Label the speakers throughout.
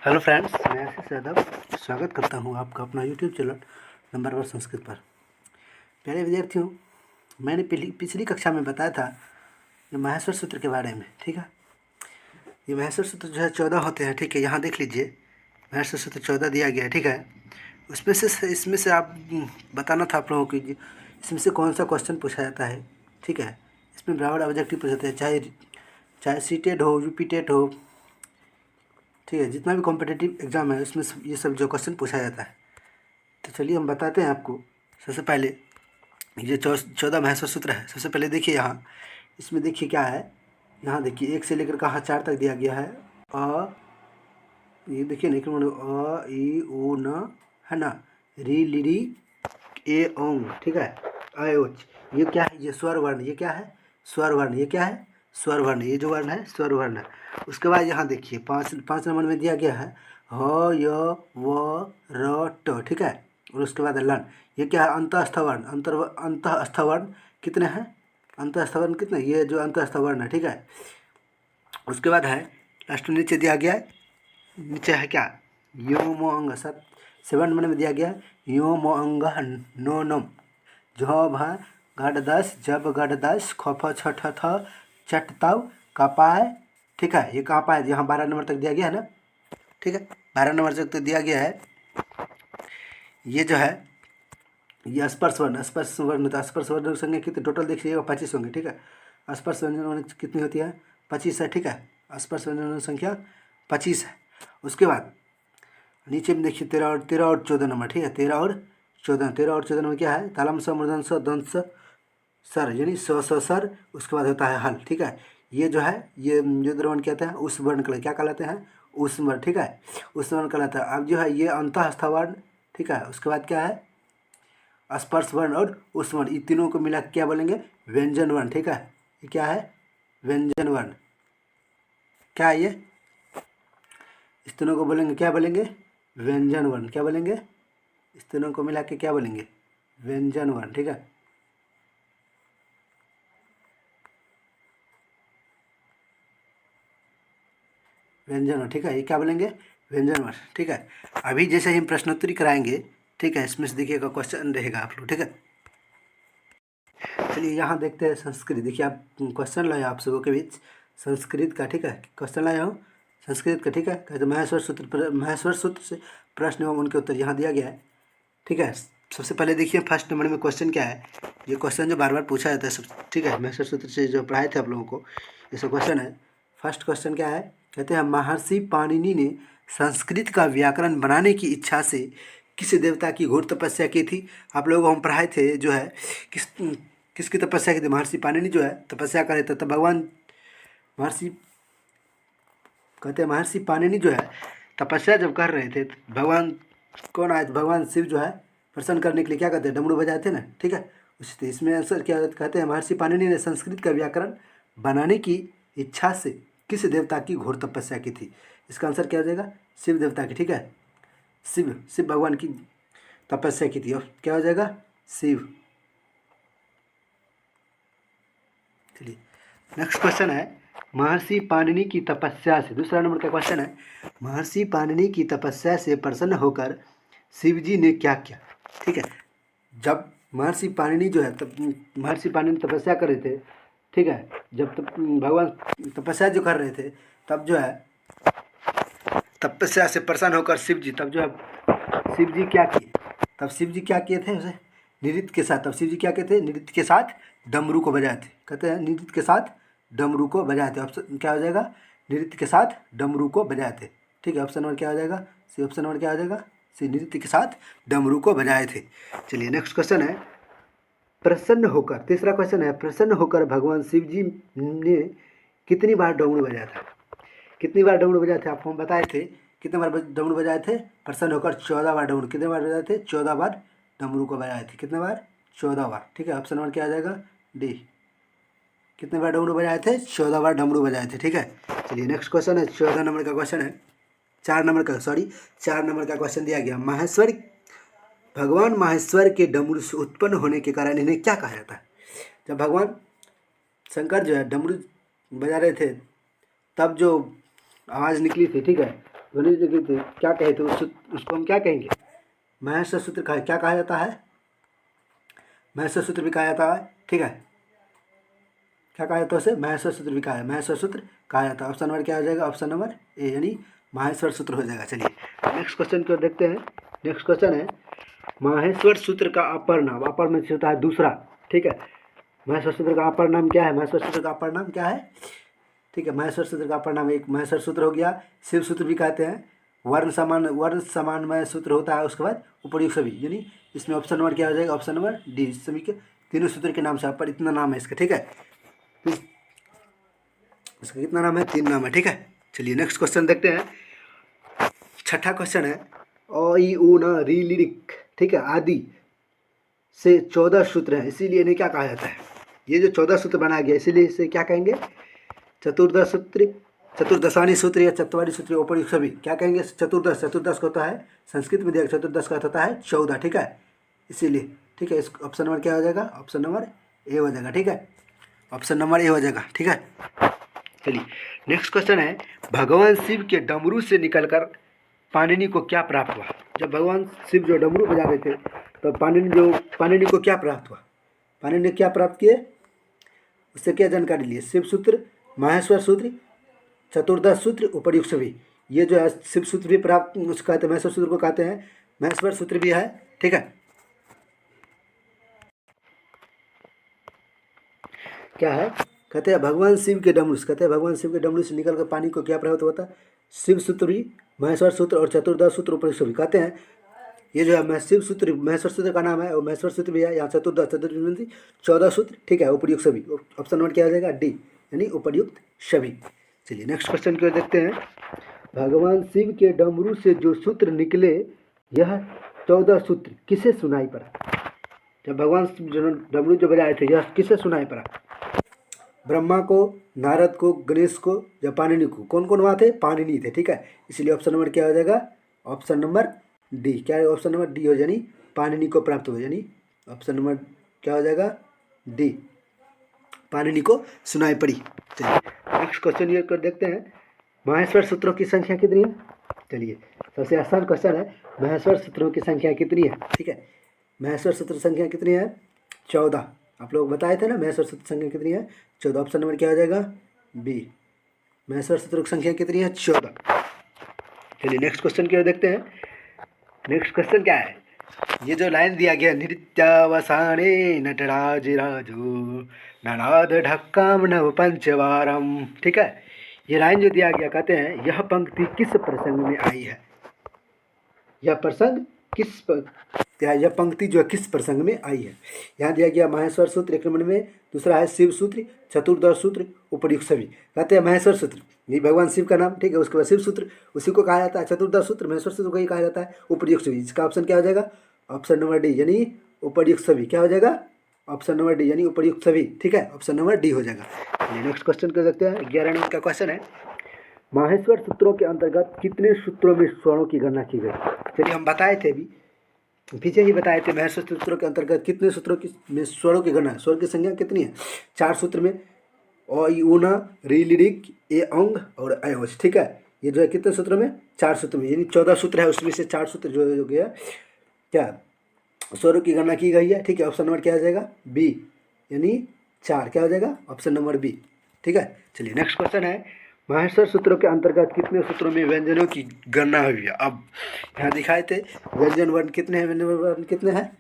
Speaker 1: Hello friends, मैं आशीष यादव स्वागत करता हूं आपका अपना YouTube channel number one Sanskrit पर। प्यारे विद्यार्थियों, मैंने पिछली कक्षा में बताया था ये माहेश्वर सूत्र के बारे में। ठीक है, ये माहेश्वर सूत्र जो है 14 होते हैं। ठीक है, यहाँ देख लीजिए, माहेश्वर सूत्र 14 दिया गया है। ठीक है, इसमें से आप बताना था आप लोगों को कि इसमें से कौन सा क्वेश्चन पूछा जाता है। ठीक है, इसमें बराबर ऑब्जेक्टिव पूछते हैं, चाहे सीटेड हो, यूपीटेड हो। ठीक है, जितना भी कॉम्पिटिटिव एग्जाम है उसमें ये सब जो क्वेश्चन पूछा जाता है। तो चलिए हम बताते हैं आपको। सबसे पहले ये 14 माहेश्वर सूत्र है। सबसे पहले देखिए यहाँ, इसमें देखिए क्या है। यहाँ देखिए 1 से लेकर कहाँ 4 तक दिया गया है। ये देखिए ना, अ ई उ न, है ना, री ली री ए ओंग। ठीक है, अयोच, ये क्या है? ये स्वर वर्ण। ये क्या है? स्वर वर्ण। ये क्या है? स्वर वर्ण। ये जो वर्ण है स्वर वर्ण है। उसके बाद यहाँ देखिए 5 नंबर में दिया गया है ह य व र ट। ठीक है, और उसके बाद लन। ये क्या है? अंतःस्थ वर्ण। अंतःस्थ वर्ण कितने हैं? अंतःस्थ वर्ण कितने? ये जो अंतःस्थ वर्ण है। ठीक है, उसके बाद है लास्ट में नीचे दिया गया है, नीचे है क्या? यो मो अंग। 7 नंबर में दिया गया है यो मो अंग नो नम झ भ गढ़ 10 जब गढ़ 10 खफ छठ थ चट तव कपाय। ठीक है, ये कहाँ पाए? यहाँ 12 नंबर तक दिया गया है ना। ठीक है, 12 नंबर तक तो दिया गया है। ये जो है ये स्पर्श वर्ण। स्पर्श वर्ण तो स्पर्श वर्ण संख्या कितनी टोटल देखिएगा? 25 होंगे। ठीक है, स्पर्श वर्ण कितनी होती है? 25 है। ठीक है, स्पर्श वर्ण संख्या 25 है। उसके बाद नीचे में देखिए 13 और 14 नंबर। ठीक है, 13 और 14 नंबर क्या है? तालम स मूर्धन स दंत स सर, यानी स सर। उसके बाद होता है हल। ठीक है, ये जो है ये वर्ण कहते हैं उस वर्ण के लिए क्या कहलाते हैं? उस वर्ण। ठीक है, उस वर्ण कहलाता है। अब जो है ये अंतःस्थ वर्ण। ठीक है, उसके बाद क्या है? स्पर्श वर्ण और उस वर्ण, इन तीनों को मिला क्या बोलेंगे? व्यंजन वर्ण। ठीक है, ये क्या है? व्यंजन वर्ण। क्या है ये? इस तीनों को बोलेंगे क्या बोलेंगे? व्यंजन वर्ण। क्या बोलेंगे? इस तीनों को मिला के क्या बोलेंगे? व्यंजन वर्ण। ठीक है, व्यंजन वर्ण। ठीक है, ये क्या बोलेंगे? व्यंजन वर्ण। ठीक है, अभी जैसे ही हम प्रश्नोत्तरी कराएंगे, ठीक है, इसमें से देखिएगा क्वेश्चन रहेगा आप लोग। ठीक है, चलिए यहाँ देखते हैं संस्कृत। देखिए आप क्वेश्चन लाए आप सबों के बीच संस्कृत का। ठीक है, क्वेश्चन लाया हूँ संस्कृत का। ठीक है, कहते माहेश्वर सूत्र से प्रश्न एवं उनके उत्तर यहाँ दिया गया है। ठीक है, सबसे पहले देखिए फर्स्ट नंबर में क्वेश्चन क्या है। ये क्वेश्चन जो बार बार पूछा जाता है सब। ठीक है, माहेश्वर सूत्र से जो पढ़ाए थे आप लोगों को, ये सब क्वेश्चन है। फर्स्ट क्वेश्चन क्या है? कहते हैं महर्षि पाणिनि ने संस्कृत का व्याकरण बनाने की इच्छा से किस देवता की घोर तपस्या की थी? आप लोगों को हम पढ़ाए थे जो है किस किसकी तपस्या की थी? महर्षि पाणिनि जो है तपस्या करे थे, तब भगवान महर्षि कहते हैं महर्षि पाणिनि जो है तपस्या जब कर रहे थे तो भगवान कौन आए थे? भगवान शिव जो है प्रसन्न करने के लिए क्या कहते हैं? डमरू बजाए थे ना। ठीक है, इसमें आंसर क्या कहते हैं? महर्षि पाणिनि ने संस्कृत का व्याकरण बनाने की इच्छा से किस देवता की घोर तपस्या की थी? इसका आंसर क्या हो जाएगा? शिव देवता की। ठीक है, शिव भगवान की तपस्या की थी। और क्या हो जाएगा? शिव। चलिए नेक्स्ट क्वेश्चन है महर्षि पाणिनि की तपस्या से, दूसरा नंबर का क्वेश्चन है महर्षि पाणिनि की तपस्या से प्रसन्न होकर शिवजी ने क्या किया? ठीक है, जब महर्षि पाणिनि जो है तब महर्षि पाणिनि तपस्या कर रहे थे। ठीक है, जब भगवान तपस्या जो कर रहे थे तब जो है तपस्या से प्रसन्न होकर शिवजी, तब जो है शिवजी क्या किए? तब शिवजी क्या किए थे? उसे नृत्य के साथ, तब शिवजी क्या किए थे? नृत्य के साथ डमरू को बजाए थे। कहते हैं नृत्य के साथ डमरू को बजाए थे। ऑप्शन क्या हो जाएगा? नृत्य के साथ डमरू को बजाए थे। ठीक है, ऑप्शन नंबर क्या हो जाएगा? सी। ऑप्शन नंबर क्या हो जाएगा? सी, नृत्य के साथ डमरू को बजाए थे। चलिए नेक्स्ट क्वेश्चन है प्रसन्न होकर, तीसरा क्वेश्चन है प्रसन्न होकर भगवान शिव जी ने कितनी बार डमरू बजाया था? कितनी बार डमरू बजाए थे? आपको हम बताए थे कितने बार डमरू बजाए थे? प्रसन्न होकर 14 बार डमरू। कितने बार बजाए थे? 14 बार डमरू को बजाए थे। कितने बार? 14 बार। ठीक है, ऑप्शन नंबर क्या आ जाएगा? डी। कितने बार डमरू बजाए थे? 14 बार डमरू बजाए थे। ठीक है, चलिए नेक्स्ट क्वेश्चन है 14 नंबर का क्वेश्चन है, 4 नंबर का क्वेश्चन दिया गया भगवान माहेश्वर के डमरू से उत्पन्न होने के कारण इन्हें क्या कहा जाता है? जब भगवान शंकर जो है डमरू बजा रहे थे तब जो आवाज़ निकली थी, ठीक है, ध्वनि लगी थी, क्या कहे थे उसको हम क्या कहेंगे? महेश्वर सूत्र क्या कहा जाता है? महेश्वर सूत्र भी कहा जाता है, ठीक है। क्या कहा जाता है उसे? महेश्वर सूत्र भी कहा है, महेश्वर सूत्र कहा जाता है। ऑप्शन नंबर क्या हो जाएगा? ऑप्शन नंबर ए यानी माहेश्वर सूत्र हो जाएगा। चलिए नेक्स्ट क्वेश्चन की ओर देखते हैं। नेक्स्ट क्वेश्चन है माहेश्वर सूत्र का अपर नाम। अपर में होता है दूसरा, ठीक है। माहेश्वर सूत्र का अपर नाम क्या है? माहेश्वर सूत्र का अपर नाम क्या है? ठीक है, माहेश्वर सूत्र का अपर नाम एक माहेश्वर सूत्र हो गया, शिव सूत्र भी कहते हैं। वर्ण समानमय सूत्र होता है, उसके बाद उपर्युक्त सभी, यानी इसमें ऑप्शन नंबर क्या हो जाएगा? Option number D. सभी के तीनों सूत्र के नाम से अपर इतना नाम है इसका, ठीक है। इसका कितना नाम है? 3 नाम है, ठीक है। चलिए नेक्स्ट क्वेश्चन देखते हैं। छठा क्वेश्चन है अ इ उ न री लिरिक, ठीक है, आदि से 14 सूत्र हैं, इसीलिए इन्हें क्या कहा जाता है? ये जो 14 सूत्र बनाया गया, इसीलिए इसे क्या कहेंगे? चतुर्दश सूत्र, चतुर्दशानी सूत्र या चतवारी सूत्र, उपर्युक्त सभी क्या कहेंगे? चतुर्दश। चतुर्दश का होता है संस्कृत में दिया, चतुर्दश का होता है 14, ठीक है, इसीलिए, ठीक है। इस ऑप्शन नंबर क्या हो जाएगा? ऑप्शन नंबर ए हो जाएगा, ठीक है। ऑप्शन नंबर ए हो जाएगा, ठीक है। चलिए नेक्स्ट क्वेश्चन है भगवान शिव के डमरू से निकलकर पाणिनि को क्या प्राप्त हुआ? जब भगवान शिव जो डमरू बजा रहे थे तो पाणिनि को क्या प्राप्त हुआ? पाणिनि ने क्या प्राप्त किए? उससे क्या जानकारी लिए? शिव सूत्र, माहेश्वर सूत्र, चतुर्दश सूत्र, उपर्युक्त सभी। ये जो है शिव सूत्र भी प्राप्त उसको कहते हैं, महेश्वर सूत्र को कहते हैं, महेश्वर सूत्र भी है, ठीक है। क्या है? कहते हैं भगवान शिव के डमरू, कहते हैं भगवान शिव के डमरू से निकलकर पानी को क्या प्राप्त होता है? शिव सूत्र भी, महेश्वर सूत्र और चतुर्दश सूत्र, उपर्युक्त सभी। कहते हैं ये जो है शिव सूत्र, महेश्वर सूत्र का नाम है, और महेश्वर सूत्र भी है, यहाँ चतुर्दश 14 सूत्र, ठीक है, उपर्युक्त सभी। ऑप्शन नंबर क्या हो जाएगा? डी यानी उपर्युक्त सभी। चलिए नेक्स्ट क्वेश्चन को देखते हैं। भगवान शिव के डमरू से जो सूत्र निकले, यह 14 सूत्र किसे सुनाई पड़ा? जब भगवान डमरू जो बजाए थे, यह किसे सुनाई पड़ा? ब्रह्मा को, नारद को, गणेश को या पाणिनि को? कौन कौन वहाँ थे? पाणिनि थे, ठीक है। इसलिए ऑप्शन नंबर क्या हो जाएगा? Option number D. क्या है? ऑप्शन नंबर डी हो, यानी पाणिनि को प्राप्त हो, यानी ऑप्शन नंबर क्या हो जाएगा? डी, पाणिनि को सुनाई पड़ी। चलिए नेक्स्ट क्वेश्चन ये कर देखते हैं। माहेश्वर सूत्रों की संख्या कितनी है? चलिए सबसे आसान क्वेश्चन है, माहेश्वर सूत्रों की संख्या कितनी है? ठीक है, माहेश्वर सूत्र संख्या कितनी है? 14। आप लोग बताए थे ना महेश्वर सूत्र संख्या कितनी है? 14। ऑप्शन नंबर क्या हो जाएगा? बी। महेश्वर सूत्र की संख्या कितनी है? 14। चलिए नेक्स्ट क्वेश्चन की ओर देखते हैं। नेक्स्ट क्वेश्चन क्या है? ये जो लाइन दिया गया, नृत्यावसाने नटराज राजो ननाद ढक्काम नव पंचवारम, ठीक है, ये लाइन जो दिया गया, कहते हैं यह पंक्ति किस प्रसंग में आई है? यह प्रसंग यह पंक्ति जो है किस प्रसंग में आई है? यहाँ दिया गया माहेश्वर सूत्र 1 नंबर में, दूसरा है शिव सूत्र, चतुर्दश सूत्र, उपर्युक्त सभी। कहते हैं माहेश्वर सूत्र ये भगवान शिव का नाम, ठीक है, उसके बाद शिव सूत्र उसी को कहा जाता है, चतुर्दश सूत्र महेश्वर सूत्र को ही कहा जाता है, उपर्युक्त सभी। इसका ऑप्शन क्या हो जाएगा? ऑप्शन नंबर डी यानी उपर्युक्त सभी। क्या हो जाएगा? ऑप्शन नंबर डी यानी उपर्युक्त सभी, ठीक है, ऑप्शन नंबर डी हो जाएगा। नेक्स्ट क्वेश्चन कर सकते हैं। 11 नंबर का क्वेश्चन है, माहेश्वर सूत्रों के अंतर्गत कितने सूत्रों में स्वरों की गणना की गई? चलिए हम बताए थे अभी पीछे ही बताए थे, माहेश्वर सूत्रों के अंतर्गत कितने सूत्रों की में स्वरों की गणना, स्वर की संख्या कितनी है? 4 सूत्र में, अ इ उ न री लिरिक ए अंग और अयोज, ठीक है, ये जो है कितने सूत्रों में? 4 सूत्र में, यानी 14 सूत्र है, उसमें से 4 सूत्र जो हो गया क्या स्वरों की गणना की गई है, ठीक है। ऑप्शन नंबर क्या हो जाएगा? बी यानी 4। क्या हो जाएगा? ऑप्शन नंबर बी, ठीक है। चलिए नेक्स्ट क्वेश्चन है, माहेश्वर सूत्रों के अंतर्गत कितने सूत्रों में व्यंजनों की गणना हुई है? अब यहाँ दिखाए थे व्यंजन वर्ण कितने हैं, व्यंजन वर्ण कितने हैं,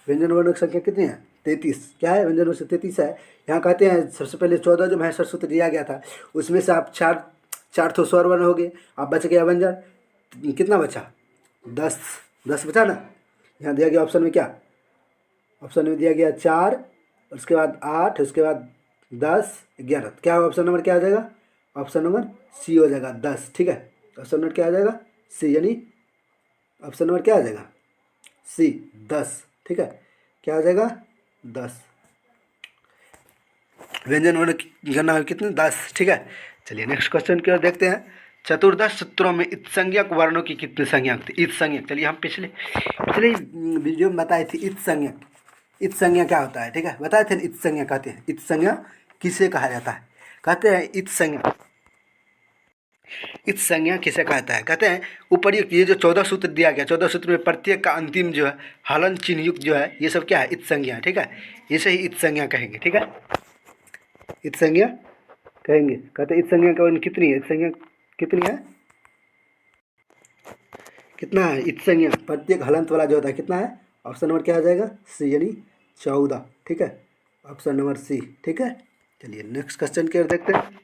Speaker 1: व्यंजन वर्णों की संख्या कितनी है? 33। क्या है? व्यंजन वर्ण से 33 है। यहाँ कहते हैं सबसे पहले 14 जो माहेश्वर सूत्र दिया गया था, उसमें से आप 4 तो स्वर वर्ण हो गए, अब बच गया व्यंजन, कितना बचा? 10 बचा ना। यहाँ दिया गया ऑप्शन में क्या? ऑप्शन में दिया गया 4, उसके बाद 8, उसके बाद 10, 11। क्या ऑप्शन नंबर क्या आ जाएगा? ऑप्शन नंबर सी हो जाएगा 10, ठीक है। ऑप्शन नंबर क्या आ जाएगा? सी, यानी ऑप्शन नंबर क्या आ जाएगा? सी 10, ठीक है। क्या आ जाएगा? 10। व्यंजन वर्ण की गणना कितने? 10, ठीक है। चलिए नेक्स्ट क्वेश्चन की ओर देखते हैं। चतुर्दश सूत्रों में इत्संज्ञक वर्णों की कितने संज्ञक थे? इत्संज्ञक, चलिए हम पिछले वीडियो में बताए थे इत्संज्ञक। इत्संज्ञा क्या होता है? ठीक है, बताए थे इत्संज्ञा कहते हैं। इत्संज्ञा किसे कहा जाता है? कहते हैं इत्संज्ञा इस संज्ञा किसे कहता है? कहते हैं उपर्युक्त, ये जो 14 सूत्र दिया गया, 14 सूत्र में प्रत्येक का अंतिम जो है हलन चिन्ह युक्त जो है ये सब क्या है? इत संज्ञा है। ठीक है, इसे ही इत संज्ञा कहेंगे। ठीक है, इत संज्ञा कहेंगे। कहते हैं इत संज्ञा का वर्ण कितनी है? इत संज्ञा कितनी है? कितना है इत संज्ञा? प्रत्येक हलंत वाला जो होता है कितना है? ऑप्शन नंबर क्या आ जाएगा? सी, यानी 14। ठीक है, ऑप्शन नंबर सी। ठीक है, चलिए नेक्स्ट क्वेश्चन की ओर देखते हैं।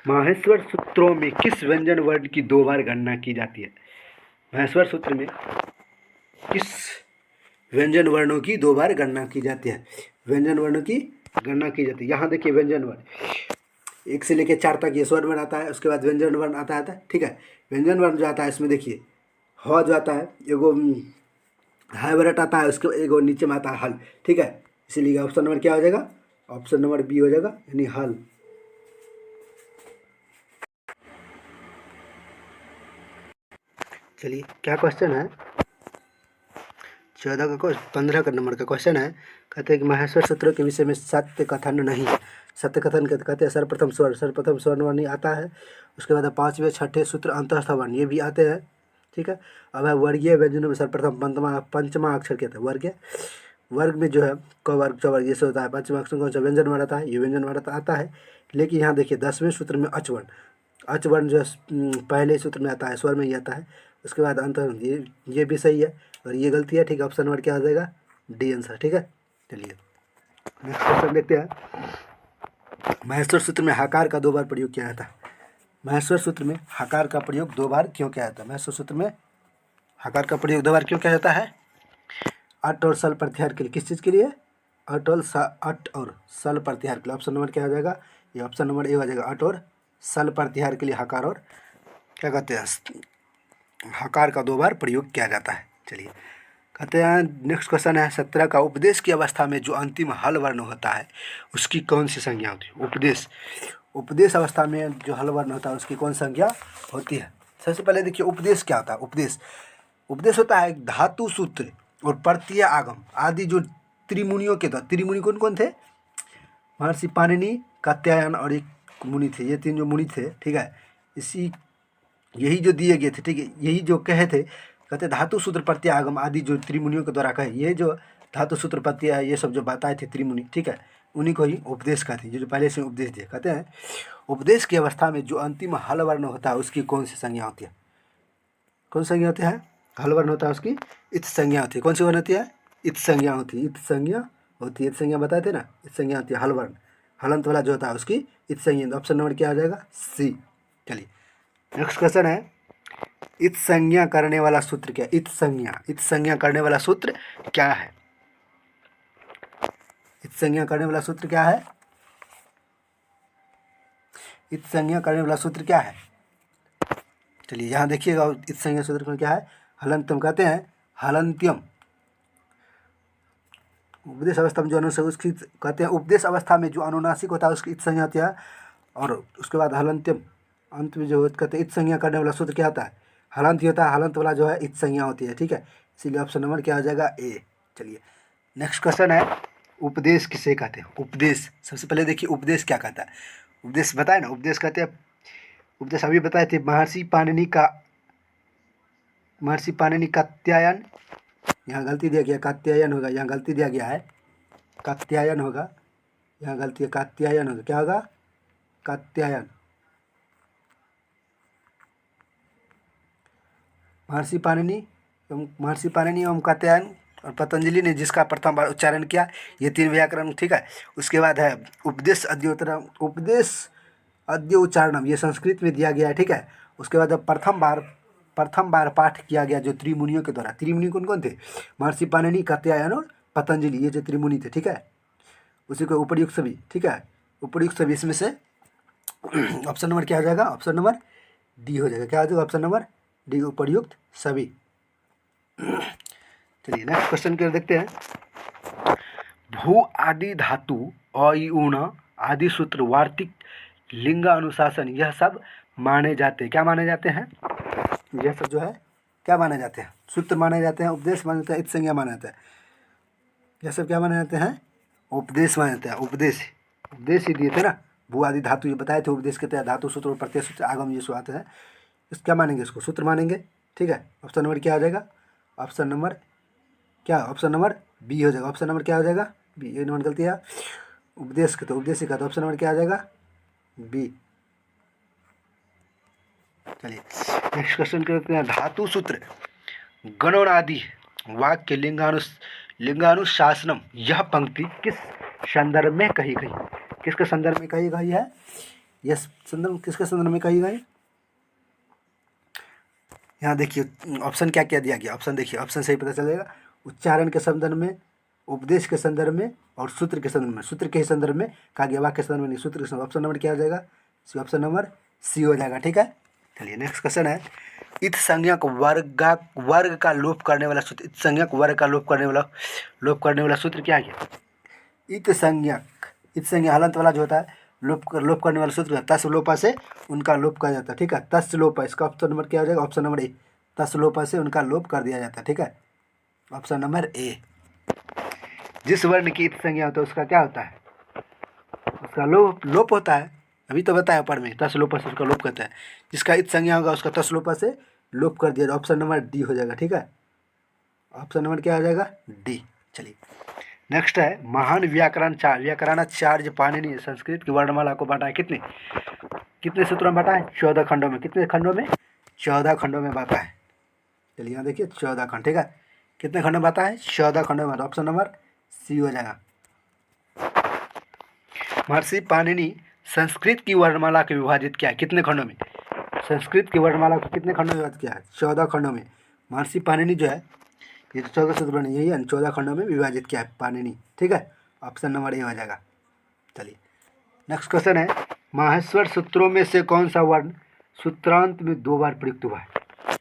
Speaker 1: माहेश्वर सूत्रों में किस व्यंजन वर्ण की 2 बार गणना की जाती है? माहेश्वर सूत्र में किस व्यंजन वर्णों की 2 बार गणना की जाती है? व्यंजन वर्णों की गणना की जाती है। यहाँ देखिए व्यंजन वर्ण 1 से लेकर 4 तक ये स्वर वर्ण आता है, उसके बाद व्यंजन वर्ण आता है। ठीक है, व्यंजन वर्ण जो आता है इसमें देखिए ह जो आता है एगो हाइब्रिड आता है, उसके एगो नीचे में आता है हल। ठीक है, इसीलिए ऑप्शन नंबर क्या हो जाएगा? ऑप्शन नंबर बी हो जाएगा, यानी हल। चलिए क्या क्वेश्चन है? 14 का 15 का नंबर का क्वेश्चन है। कहते हैं कि माहेश्वर सूत्रों के विषय में सत्य कथन नहीं है। सत्य कथन कहते हैं सर्वप्रथम स्वर्ण वर्ण आता है, उसके बाद 5वें 6ठे सूत्र अंतस्थ वर्ण ये भी आते हैं। ठीक है, अब है वर्गीय व्यंजनों में सर्वप्रथम पंचमा अक्षर कहते हैं वर्ग। वर्ग में जो है क वर्ग च वर्ग ये सब होता है। पंचमा अक्षर कौन सा? व्यंजन वर्ण आता है, ये व्यंजन वर्ण आता है। लेकिन यहाँ देखिए 10वें सूत्र में अचवर्ण, अचवर्ण जो पहले सूत्र में आता है, स्वर में ही आता है। उसके बाद अंत ये भी सही है और ये गलती है। ठीक है, ऑप्शन नंबर क्या आ जाएगा? D answer. ठीक है, चलिए नेक्स्ट क्वेश्चन देखते हैं। महेश्वर सूत्र में हकार का 2 बार प्रयोग किया जाता है। महेश्वर सूत्र में हकार का प्रयोग 2 बार क्यों किया जाता है? महेश्वर सूत्र में हकार का प्रयोग 2 बार क्यों किया जाता है? अट और सल प्रत्याहार के लिए। किस चीज़ के लिए? अट और सल प्रत्याहार के लिए। ऑप्शन नंबर क्या आ जाएगा? ये ऑप्शन नंबर ए आ जाएगा, अट और सल प्रत्याहार के लिए हकार और क्या कहते हैं हकार का 2 बार प्रयोग किया जाता है। चलिए कहते हैं नेक्स्ट क्वेश्चन है 17 का। उपदेश की अवस्था में जो अंतिम हल वर्ण होता है उसकी कौन सी संज्ञा होती है? उपदेश अवस्था में जो हल वर्ण होता है उसकी कौन संज्ञा होती है? सबसे पहले देखिए उपदेश क्या होता है। उपदेश होता है धातु सूत्र और प्रत्यय आगम आदि जो त्रिमुनियों के द्वारा। त्रिमुनि कौन कौन थे? महर्षि पाणिनि, कात्यायन और एक मुनि थे, ये 3 जो मुनि थे। ठीक है, यही जो दिए गए थे। ठीक है, यही जो कहे थे, कहते धातु सूत्र प्रत्यय आगम आदि जो त्रिमुनियों के द्वारा कहे, ये जो धातु सूत्र प्रत्यय है ये सब जो बताए थे त्रिमुनि। ठीक है, उन्हीं को ही उपदेश कहते हैं, जो पहले से उपदेश दिए। कहते हैं उपदेश की अवस्था में जो अंतिम हल वर्ण होता है उसकी कौन सी संज्ञा होती है? कौन संज्ञा होती है? हल वर्ण होता है उसकी इत संज्ञा होती है। कौन सी वर्ण होती है? इत संज्ञा होती है। इत संज्ञा होती है, इत संज्ञा बताए थे ना, इत संज्ञा होती है हल वर्ण। हलंत वाला जो होता है उसकी इत संज्ञा। ऑप्शन नंबर क्या आ जाएगा? सी। चलिए नेक्स्ट क्वेश्चन है इत संज्ञा करने वाला सूत्र क्या? इत संज्ञा करने वाला सूत्र क्या है? इत संज्ञा करने वाला सूत्र क्या है? इत संज्ञा करने वाला सूत्र क्या है? चलिए यहाँ देखिएगा इत संज्ञा सूत्र में क्या है? हलंत्यम कहते हैं। हलंत्यम उपदेश अवस्था में जो अनुनासिक उसकी कहते हैं। उपदेश अवस्था में जो अनुनासिक होता है उसकी इत संज्ञा होती है। और उसके बाद हलंत्यम अंत में जो कहते हैं इत संज्ञा करने वाला सूत्र क्या होता है? हलंत होता है। हलंत वाला जो है इत संज्ञा होती है। ठीक है, इसीलिए ऑप्शन नंबर क्या आ जाएगा? ए। चलिए नेक्स्ट क्वेश्चन है उपदेश किसे कहते हैं? उपदेश सबसे पहले देखिए उपदेश क्या कहता है। उपदेश बताए ना, उपदेश कहते हैं। उपदेश अभी बताए थे महर्षि पाणिनि कात्यायन, यहाँ गलती दिया गया कात्यायन होगा, यहाँ गलती दिया गया है कात्यायन होगा, यहाँ गलती है कात्यायन होगा। क्या होगा? कात्यायन। महर्षि पाणिनि एवं कात्यायन और पतंजलि ने जिसका प्रथम बार उच्चारण किया, ये 3 व्याकरण। ठीक है, उसके बाद है उपदेश अद्य उच्चारणम, ये संस्कृत में दिया गया है। ठीक है, उसके बाद प्रथम बार पाठ किया गया जो त्रिमुनियों के द्वारा। त्रिमुनि कौन कौन थे? महर्षि पाणिनि, कात्यायन और पतंजलि, ये जो त्रिमुनि थे। ठीक है, उसी को उपर्युक्त सभी। ठीक है, उपर्युक्त सभी इसमें से ऑप्शन नंबर क्या हो जाएगा? ऑप्शन नंबर डी हो जाएगा। क्या हो जाएगा? ऑप्शन नंबर डी, उपर्युक्त सभी। चलिए नेक्स्ट क्वेश्चन की ओर देखते हैं। भू आदि धातु अयूण आदि सूत्र वार्तिक लिंग अनुशासन यह सब माने जाते हैं। क्या माने जाते हैं? यह सब जो है क्या माने जाते हैं? सूत्र माने जाते हैं, उपदेश माने जाते हैं, इत संज्ञा माने जाते हैं। यह सब क्या माने जाते हैं? उपदेश माने जाते हैं। उपदेश ही दिए थे ना, भू आदि धातु ये बताए थे, उपदेश के तहत धातु सूत्र और प्रत्यय सूत्र आगम ये आते हैं, इस क्या मानेंगे, इसको सूत्र मानेंगे। ठीक है, ऑप्शन नंबर क्या आ जाएगा, ऑप्शन नंबर क्या, ऑप्शन नंबर बी हो जाएगा। ऑप्शन नंबर क्या हो जाएगा, बी। ये नंबर गलती है, उपदेश के तो उपदेश का, तो ऑप्शन नंबर क्या आ जाएगा, बी। चलिए नेक्स्ट क्वेश्चन करते हैं। धातु सूत्र गणोनादि वाक्य लिंगानुशासनम, यह पंक्ति किस संदर्भ में कही गई, किसके संदर्भ में कही गई है, यह संदर्भ किसके संदर्भ में कही गई। यहाँ देखिए ऑप्शन क्या क्या दिया गया, ऑप्शन देखिए, ऑप्शन सही पता चलेगा। उच्चारण के संदर्भ में, उपदेश के संदर्भ में और सूत्र के संदर्भ में। सूत्र के संदर्भ में कहा गया, वाक्य के संदर्भ में नहीं, सूत्र के संदर्भ। ऑप्शन नंबर क्या हो जाएगा, ऑप्शन नंबर सी हो जाएगा। ठीक है, चलिए नेक्स्ट क्वेश्चन है। इत संज्ञक वर्ग का लोप करने वाला सूत्र, इत संज्ञक वर्ग का लोप करने वाला सूत्र क्या है। इत संज्ञा हलंत वाला जो होता है, लोप करने वाला सूत्र, तस लोपा से उनका लोप किया जाता है। ठीक है, तस लोपा, इसका ऑप्शन नंबर क्या हो जाएगा, ऑप्शन नंबर ए। तस लोपा से उनका लोप कर दिया जाता है। ठीक है, ऑप्शन नंबर ए। जिस वर्ण की इत संज्ञा होता है उसका क्या होता है, उसका लोप होता है। अभी तो बताया ऊपर में, तस लोपा से उसका लोप करता है। जिसका इत संज्ञा होगा उसका तस लोपा से लोप कर दिया जाए। ऑप्शन नंबर डी हो जाएगा। ठीक है, ऑप्शन नंबर क्या हो जाएगा, डी। चलिए नेक्स्ट है। महान व्याकरणाचार्य पाणिनि संस्कृत की वर्णमाला को बांटा है कितने सूत्रों में बांटा है, 14 खंडों में। कितने खंडों में, 14 खंडों में बांटा है। चलिए यहाँ देखिए 14 खंड। ठीक है, कितने खंडों में बांटा है, 14 खंडों में। ऑप्शन नंबर सी हो जाएगा। महर्षि पाणिनि संस्कृत की वर्णमाला को विभाजित किया है कितने खंडों में, संस्कृत की वर्णमाला को कितने खंडों में विभाजित किया है, 14 खंडों में। महर्षि पाणिनि जो है, ये तो 14 सूत्र बने, यही है, 14 खंडों में विभाजित किया है पाणिनि। ठीक है, ऑप्शन नंबर ए हो जाएगा। चलिए नेक्स्ट क्वेश्चन है। माहेश्वर सूत्रों में से कौन सा वर्ण सूत्रांत में 2 बार प्रयुक्त हुआ है।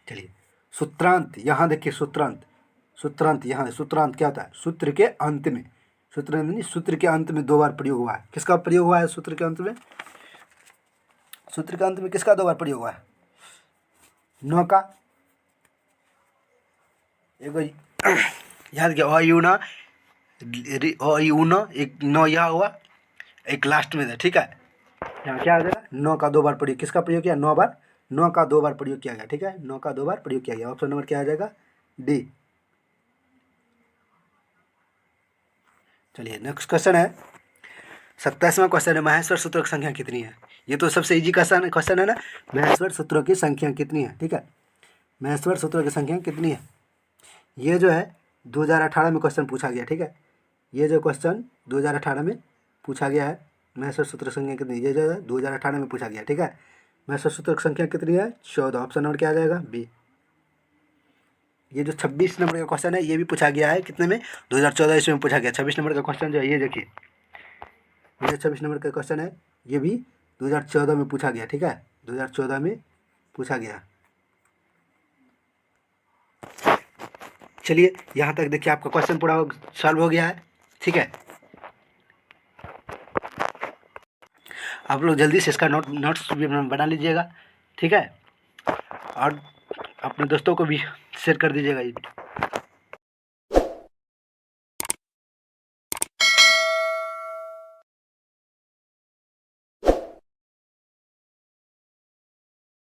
Speaker 1: चलिए सूत्रांत, यहाँ देखिए सूत्रांत यहाँ सूत्रांत क्या होता है, सूत्र के अंत में, सूत्र के अंत में 2 बार प्रयोग हुआ है। किसका प्रयोग हुआ है सूत्र के अंत में, सूत्र के अंत में किसका 2 बार प्रयोग हुआ है, न का, याद किया अयूना, एक न यह हुआ, एक लास्ट में था। ठीक है, यहाँ क्या आ जाएगा, न का 2 बार प्रयोग, किसका प्रयोग किया, 9 बार, न का 2 बार प्रयोग किया गया। ठीक है, 9 का 2 बार प्रयोग किया गया। ऑप्शन नंबर क्या आ जाएगा, डी। चलिए नेक्स्ट क्वेश्चन है। 27वां क्वेश्चन है। माहेश्वर सूत्रों की संख्या कितनी है। ये तो सबसे इजी क्वेश्चन है ना, माहेश्वर सूत्रों की संख्या कितनी है। ठीक है, माहेश्वर सूत्रों की संख्या कितनी है, ये जो है 2018 में क्वेश्चन पूछा गया। ठीक है, ये जो क्वेश्चन 2018 में पूछा गया है, माहेश्वर सूत्र संख्या कितनी, ये जो है 2018 में पूछा गया। ठीक है, माहेश्वर सूत्र की संख्या कितनी है, 14। ऑप्शन नंबर क्या आ जाएगा, बी। ये जो 26 नंबर का क्वेश्चन है, ये भी पूछा गया है कितने में, 2014 ईस्वी में पूछा गया। 26 नंबर का क्वेश्चन जो है, ये देखिए, ये 26 नंबर का क्वेश्चन है, ये भी 2014 में पूछा गया। ठीक है, 2014 में पूछा गया। चलिए यहाँ तक देखिए, आपका क्वेश्चन पूरा सॉल्व हो गया है। ठीक है, आप लोग जल्दी से इसका नोट्स भी बना लीजिएगा। ठीक है, और अपने दोस्तों को भी शेयर कर दीजिएगा ये।